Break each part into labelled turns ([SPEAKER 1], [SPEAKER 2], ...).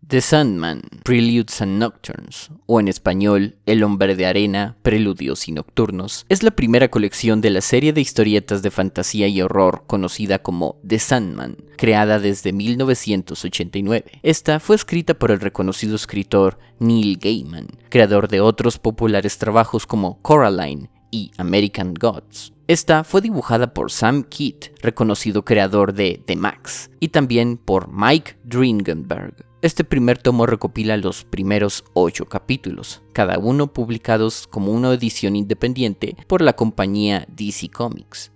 [SPEAKER 1] The Sandman, Preludes and Nocturnes, o en español, El Hombre de Arena, Preludios y Nocturnos, es la primera colección de la serie de historietas de fantasía y horror conocida como The Sandman, creada desde 1989. Esta fue escrita por el reconocido escritor Neil Gaiman, creador de otros populares trabajos como Coraline y American Gods. Esta fue dibujada por Sam Kidd, reconocido creador de The Max, y también por Mike Dringenberg. Este primer tomo recopila los primeros 8 capítulos, cada uno publicados como una edición independiente por la compañía DC Comics.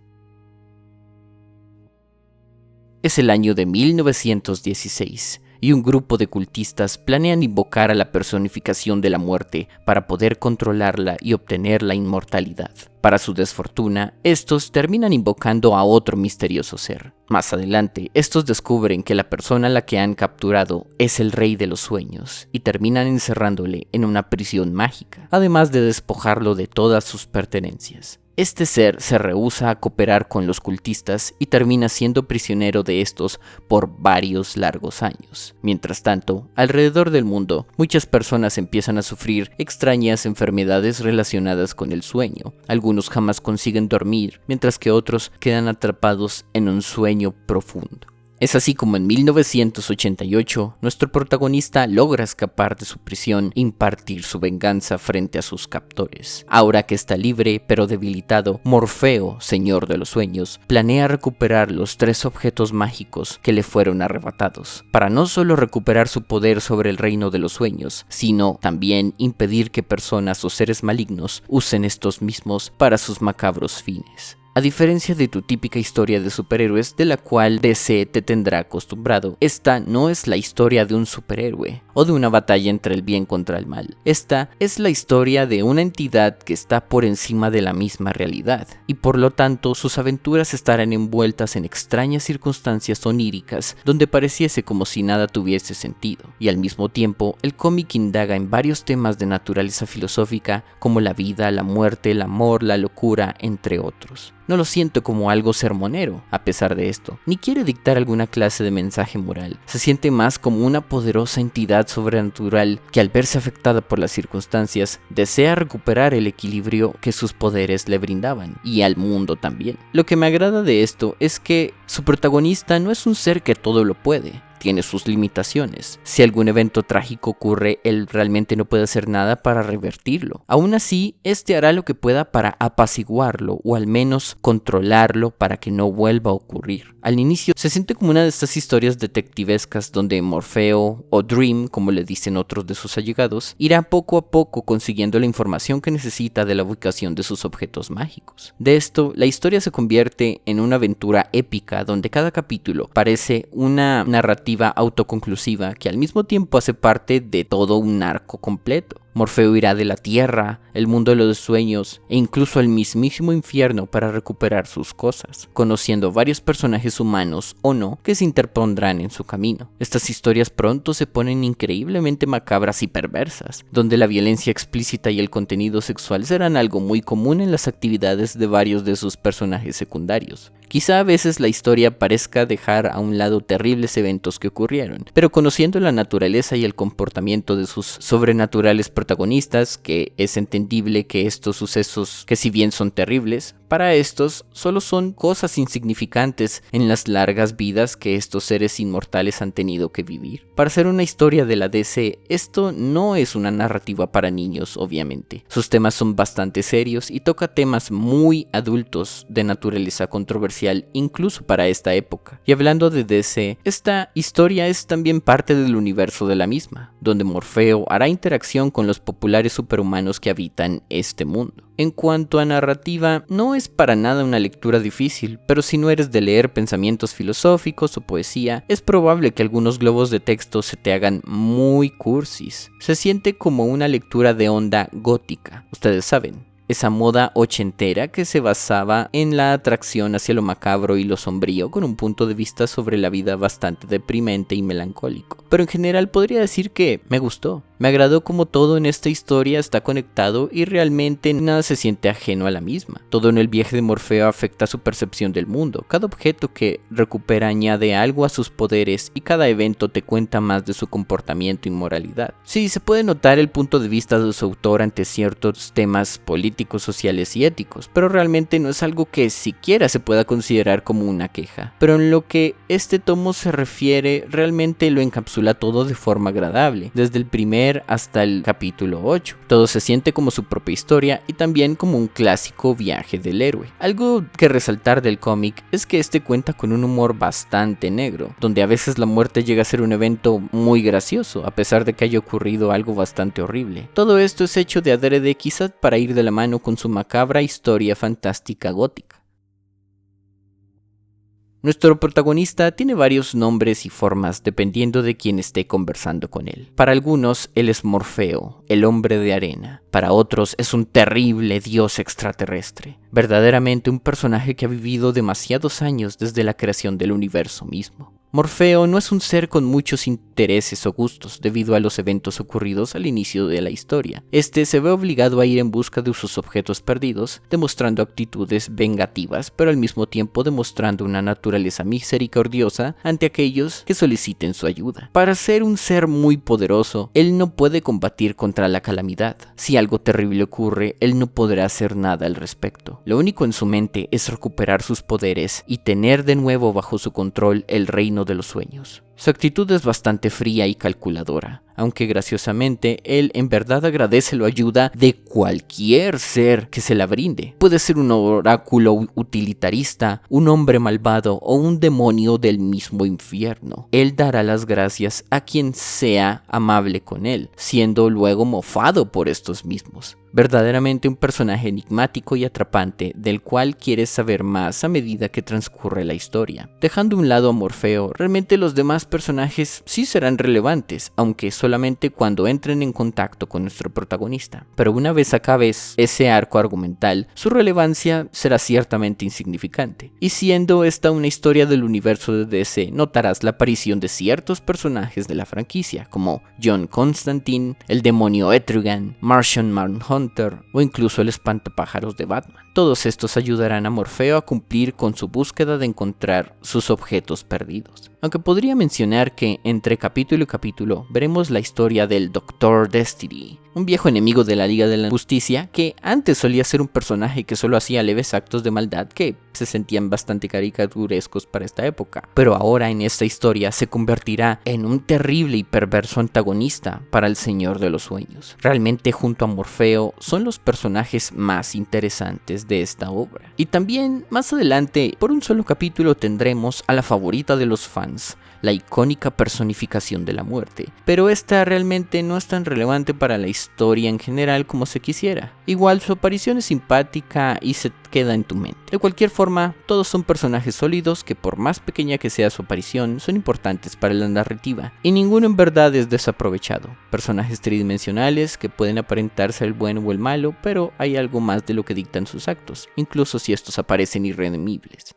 [SPEAKER 1] Es el año de 1916. Y un grupo de cultistas planean invocar a la personificación de la muerte para poder controlarla y obtener la inmortalidad. Para su desfortuna, estos terminan invocando a otro misterioso ser. Más adelante, estos descubren que la persona a la que han capturado es el rey de los sueños y terminan encerrándole en una prisión mágica, además de despojarlo de todas sus pertenencias. Este ser se rehúsa a cooperar con los cultistas y termina siendo prisionero de estos por varios largos años. Mientras tanto, alrededor del mundo, muchas personas empiezan a sufrir extrañas enfermedades relacionadas con el sueño. Algunos jamás consiguen dormir, mientras que otros quedan atrapados en un sueño profundo. Es así como en 1988, nuestro protagonista logra escapar de su prisión e impartir su venganza frente a sus captores. Ahora que está libre pero debilitado, Morfeo, señor de los sueños, planea recuperar los 3 objetos mágicos que le fueron arrebatados, para no solo recuperar su poder sobre el reino de los sueños, sino también impedir que personas o seres malignos usen estos mismos para sus macabros fines. A diferencia de tu típica historia de superhéroes de la cual DC te tendrá acostumbrado, esta no es la historia de un superhéroe o de una batalla entre el bien contra el mal. Esta es la historia de una entidad que está por encima de la misma realidad y por lo tanto sus aventuras estarán envueltas en extrañas circunstancias oníricas donde pareciese como si nada tuviese sentido. Y al mismo tiempo, el cómic indaga en varios temas de naturaleza filosófica como la vida, la muerte, el amor, la locura, entre otros. No lo siento como algo sermonero, a pesar de esto, ni quiere dictar alguna clase de mensaje moral. Se siente más como una poderosa entidad sobrenatural que al verse afectada por las circunstancias, desea recuperar el equilibrio que sus poderes le brindaban, y al mundo también. Lo que me agrada de esto es que su protagonista no es un ser que todo lo puede. Tiene sus limitaciones. Si algún evento trágico ocurre, él realmente no puede hacer nada para revertirlo. Aún así, este hará lo que pueda para apaciguarlo o al menos controlarlo para que no vuelva a ocurrir. Al inicio se siente como una de estas historias detectivescas donde Morfeo o Dream, como le dicen otros de sus allegados, irá poco a poco consiguiendo la información que necesita de la ubicación de sus objetos mágicos. De esto, la historia se convierte en una aventura épica donde cada capítulo parece una narrativa autoconclusiva que al mismo tiempo hace parte de todo un arco completo. Morfeo irá de la tierra, el mundo de los sueños e incluso al mismísimo infierno para recuperar sus cosas, conociendo varios personajes humanos o no que se interpondrán en su camino. Estas historias pronto se ponen increíblemente macabras y perversas, donde la violencia explícita y el contenido sexual serán algo muy común en las actividades de varios de sus personajes secundarios. Quizá a veces la historia parezca dejar a un lado terribles eventos que ocurrieron, pero conociendo la naturaleza y el comportamiento de sus sobrenaturales protagonistas, que es entendible que estos sucesos, que si bien son terribles, para estos solo son cosas insignificantes en las largas vidas que estos seres inmortales han tenido que vivir. Para ser una historia de la DC, esto no es una narrativa para niños, obviamente. Sus temas son bastante serios y toca temas muy adultos de naturaleza controversial, incluso para esta época. Y hablando de DC, esta historia es también parte del universo de la misma, donde Morfeo hará interacción con los populares superhumanos que habitan este mundo. En cuanto a narrativa, no es para nada una lectura difícil, pero si no eres de leer pensamientos filosóficos o poesía, es probable que algunos globos de texto se te hagan muy cursis. Se siente como una lectura de onda gótica, ustedes saben. Esa moda ochentera que se basaba en la atracción hacia lo macabro y lo sombrío con un punto de vista sobre la vida bastante deprimente y melancólico. Pero en general podría decir que me gustó. Me agradó como todo en esta historia está conectado y realmente nada se siente ajeno a la misma. Todo en el viaje de Morfeo afecta su percepción del mundo. Cada objeto que recupera añade algo a sus poderes y cada evento te cuenta más de su comportamiento y moralidad. Sí, se puede notar el punto de vista de su autor ante ciertos temas políticos, sociales y éticos, pero realmente no es algo que siquiera se pueda considerar como una queja. Pero en lo que este tomo se refiere, realmente lo encapsula todo de forma agradable, desde el primer hasta el capítulo 8. Todo se siente como su propia historia y también como un clásico viaje del héroe. Algo que resaltar del cómic es que este cuenta con un humor bastante negro, donde a veces la muerte llega a ser un evento muy gracioso, a pesar de que haya ocurrido algo bastante horrible. Todo esto es hecho de adrede quizás para ir de la mano con su macabra historia fantástica gótica. Nuestro protagonista tiene varios nombres y formas dependiendo de quien esté conversando con él. Para algunos, él es Morfeo, el hombre de arena. Para otros, es un terrible dios extraterrestre. Verdaderamente un personaje que ha vivido demasiados años desde la creación del universo mismo. Morfeo no es un ser con muchos intereses o gustos debido a los eventos ocurridos al inicio de la historia. Este se ve obligado a ir en busca de sus objetos perdidos, demostrando actitudes vengativas, pero al mismo tiempo demostrando una naturaleza misericordiosa ante aquellos que soliciten su ayuda. Para ser un ser muy poderoso, él no puede combatir contra la calamidad. Si algo terrible ocurre, él no podrá hacer nada al respecto. Lo único en su mente es recuperar sus poderes y tener de nuevo bajo su control el reino de los sueños. Su actitud es bastante fría y calculadora, aunque graciosamente él en verdad agradece la ayuda de cualquier ser que se la brinde. Puede ser un oráculo utilitarista, un hombre malvado o un demonio del mismo infierno. Él dará las gracias a quien sea amable con él, siendo luego mofado por estos mismos. Verdaderamente un personaje enigmático y atrapante del cual quieres saber más a medida que transcurre la historia. Dejando a un lado a Morfeo, realmente los demás personajes sí serán relevantes, aunque solamente cuando entren en contacto con nuestro protagonista. Pero una vez acabes ese arco argumental, su relevancia será ciertamente insignificante. Y siendo esta una historia del universo de DC, notarás la aparición de ciertos personajes de la franquicia, como John Constantine, el demonio Etrigan, Martian Manhunter o incluso el espantapájaros de Batman. Todos estos ayudarán a Morfeo a cumplir con su búsqueda de encontrar sus objetos perdidos. Aunque podría mencionar que entre capítulo y capítulo veremos la historia del Dr. Destiny, un viejo enemigo de la Liga de la Justicia que antes solía ser un personaje que solo hacía leves actos de maldad que se sentían bastante caricaturescos para esta época, pero ahora en esta historia se convertirá en un terrible y perverso antagonista para el Señor de los Sueños. Realmente junto a Morfeo son los personajes más interesantes de esta obra. Y también más adelante por un solo capítulo tendremos a la favorita de los fans, la icónica personificación de la muerte, pero esta realmente no es tan relevante para la historia en general como se quisiera. Igual su aparición es simpática y se queda en tu mente. De cualquier forma, todos son personajes sólidos que por más pequeña que sea su aparición, son importantes para la narrativa, y ninguno en verdad es desaprovechado. Personajes tridimensionales que pueden aparentar ser el bueno o el malo, pero hay algo más de lo que dictan sus actos, incluso si estos aparecen irredimibles.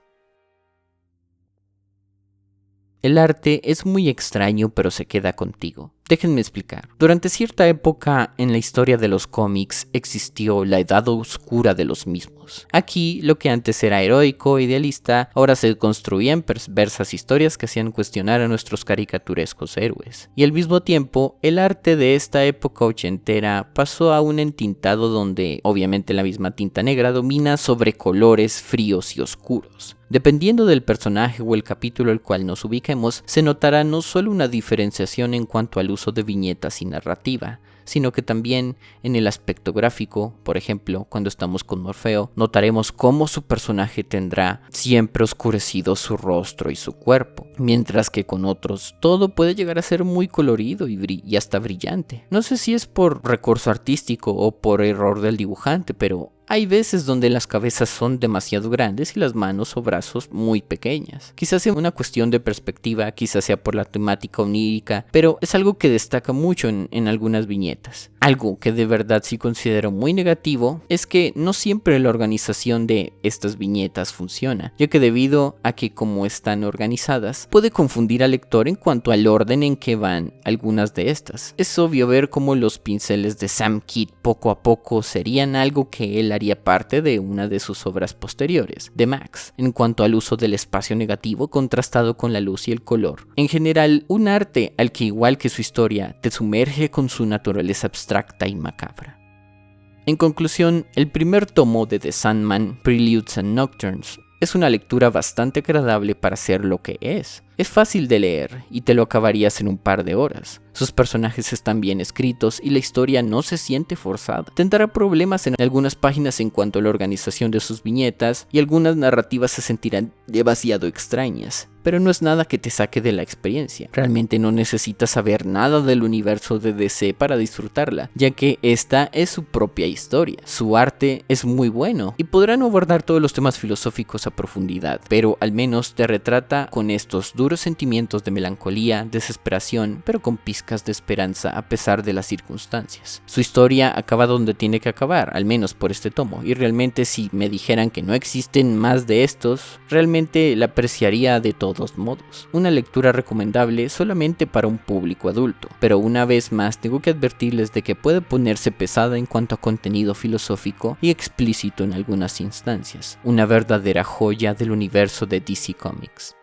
[SPEAKER 1] El arte es muy extraño, pero se queda contigo. Déjenme explicar. Durante cierta época en la historia de los cómics existió la edad oscura de los mismos. Aquí, lo que antes era heroico e idealista, ahora se construían perversas historias que hacían cuestionar a nuestros caricaturescos héroes. Y al mismo tiempo, el arte de esta época ochentera pasó a un entintado donde, obviamente la misma tinta negra domina sobre colores fríos y oscuros. Dependiendo del personaje o el capítulo al cual nos ubiquemos, se notará no solo una diferenciación en cuanto al uso de viñetas y narrativa, sino que también en el aspecto gráfico. Por ejemplo, cuando estamos con Morfeo, notaremos cómo su personaje tendrá siempre oscurecido su rostro y su cuerpo, mientras que con otros todo puede llegar a ser muy colorido y hasta brillante. No sé si es por recurso artístico o por error del dibujante, pero hay veces donde las cabezas son demasiado grandes y las manos o brazos muy pequeñas. Quizás sea una cuestión de perspectiva, quizás sea por la temática onírica, pero es algo que destaca mucho en algunas viñetas. Algo que de verdad sí considero muy negativo es que no siempre la organización de estas viñetas funciona, ya que debido a que como están organizadas, puede confundir al lector en cuanto al orden en que van algunas de estas. Es obvio ver cómo los pinceles de Sam Kidd poco a poco serían algo que él haría parte de una de sus obras posteriores, de Max, en cuanto al uso del espacio negativo contrastado con la luz y el color. En general, un arte al que igual que su historia, te sumerge con su naturaleza abstracta y macabra. En conclusión, el primer tomo de The Sandman, Preludes and Nocturnes, es una lectura bastante agradable para ser lo que es. Es fácil de leer y te lo acabarías en un par de horas. Sus personajes están bien escritos y la historia no se siente forzada. Tendrá problemas en algunas páginas en cuanto a la organización de sus viñetas y algunas narrativas se sentirán demasiado extrañas, pero no es nada que te saque de la experiencia. Realmente no necesitas saber nada del universo de DC para disfrutarla, ya que esta es su propia historia. Su arte es muy bueno y podrá no abordar todos los temas filosóficos a profundidad, pero al menos te retrata con estos duros sentimientos de melancolía, desesperación, pero con pizcas de esperanza a pesar de las circunstancias. Su historia acaba donde tiene que acabar, al menos por este tomo, y realmente si me dijeran que no existen más de estos, realmente la apreciaría de todos modos. Una lectura recomendable solamente para un público adulto, pero una vez más tengo que advertirles de que puede ponerse pesada en cuanto a contenido filosófico y explícito en algunas instancias. Una verdadera joya del universo de DC Comics.